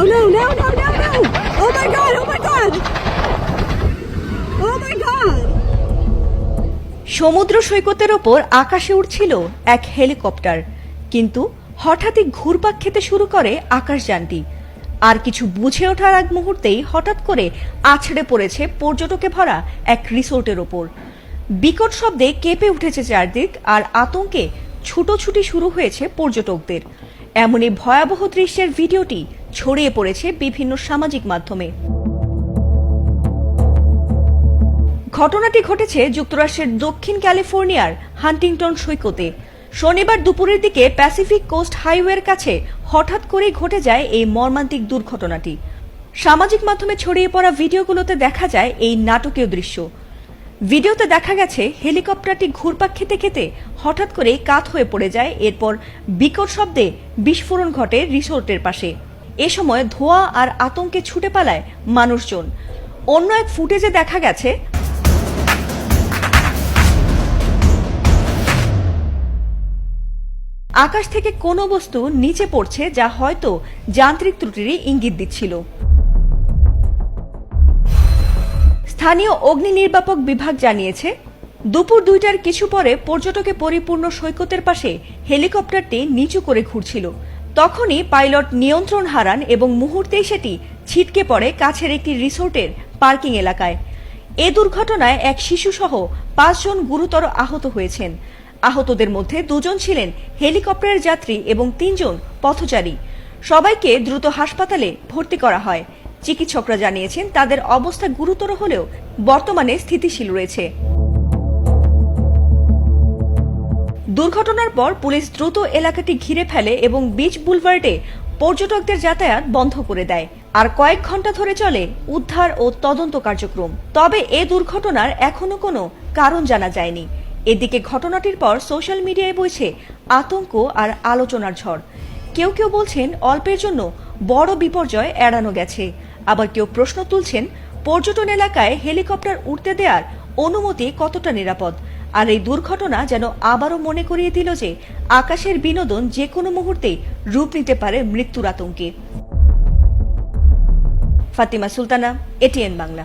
Oh no, no, no, no, no! Oh my god, oh my god! Oh my god! সমুদ্র সৈকতের ওপর আকাশে উড়ছিল এক হেলিকপ্টার, কিন্তু হঠাৎই ঘুরপাক খেতে শুরু করে আকাশযানটি। আর কিছু বুঝে ওঠার আগ মুহূর্তেই হঠাৎ করে আছড়ে পড়েছে পর্যটকে ভরা এক রিসোর্টের ওপর। বিকট শব্দে কেঁপে উঠেছে চারদিক, আর আতঙ্কে ছুটোছুটি শুরু হয়েছে পর্যটকদের। এমনই ভয়াবহ দৃশ্যের ভিডিওটি ছড়িয়ে পড়েছে বিভিন্ন সামাজিক মাধ্যমে। ঘটনাটি ঘটেছে যুক্তরাষ্ট্রের দক্ষিণ ক্যালিফোর্নিয়ার হান্টিংটন সৈকতে। শনিবার দুপুরের দিকে প্যাসিফিক কোস্ট হাইওয়ের কাছে হঠাৎ করেই ঘটে যায় এই মর্মান্তিক দুর্ঘটনাটি। সামাজিক মাধ্যমে ছড়িয়ে পড়া ভিডিওগুলোতে দেখা যায় এই নাটকীয় দৃশ্য। ভিডিওতে দেখা গেছে হেলিকপ্টারটি ঘুরপাক খেতে খেতে হঠাৎ করে কাত হয়ে পড়ে যায়। এরপর বিকট শব্দে বিস্ফোরণ ঘটে রিসোর্টের পাশে। এ সময় ধোঁয়া আর আতঙ্কে ছুটে পালায় মানুষজন। অন্য এক ফুটেজে দেখা গেছে আকাশ থেকে কোনো বস্তু নিচে পড়ছে, যা হয়তো যান্ত্রিক ত্রুটিরই ইঙ্গিত দিচ্ছিল। স্থানীয় অগ্নি নির্বাপক বিভাগ জানিয়েছে, দুপুর 2টার কিছু পরে পর্যটকে পরিপূর্ণ সৈকতের পাশে হেলিকপ্টারটি নিচু করে ঘুরছিল। তখনই পাইলট নিয়ন্ত্রণ হারান এবং মুহূর্তেই সেটি ছিটকে পড়ে কাছের একটি রিসোর্টের পার্কিং এলাকায়। এ দুর্ঘটনায় এক শিশুসহ 5 জন গুরুতর আহত হয়েছেন। আহতদের মধ্যে 2 জন ছিলেন হেলিকপ্টারের যাত্রী এবং 3 জন পথচারী। সবাইকে দ্রুত হাসপাতালে ভর্তি করা হয়। চিকিৎসকরা জানিয়েছেন তাদের অবস্থা গুরুতর হলেও বর্তমানে স্থিতিশীল রয়েছে। দুর্ঘটনার পর পুলিশ দ্রুত এলাকাটি ঘিরে ফেলে এবং বিচ বুলভার্ডে পর্যটকদের যাতায়াত বন্ধ করে দেয়। আর কয়েক ঘন্টা ধরে চলে উদ্ধার ও তদন্ত কার্যক্রম। তবে এ দুর্ঘটনার এখনো কোনো কারণ জানা যায়নি। এদিকে ঘটনাটির পর সোশ্যাল মিডিয়ায় বইছে আতঙ্ক আর আলোচনার ঝড়। কেউ কেউ বলছেন অল্পের জন্য বড় বিপর্যয় এড়ানো গেছে, আবার কেউ প্রশ্ন তুলছেন পর্যটন এলাকায় হেলিকপ্টার উড়তে দেওয়ার অনুমতি কতটা নিরাপদ। আর এই দুর্ঘটনা যেন আবারও মনে করিয়ে দিল যে আকাশের বিনোদন যে কোনো মুহূর্তেই রূপ নিতে পারে মৃত্যুর আতঙ্কে। ফাতিমা সুলতানা, এটিএন বাংলা।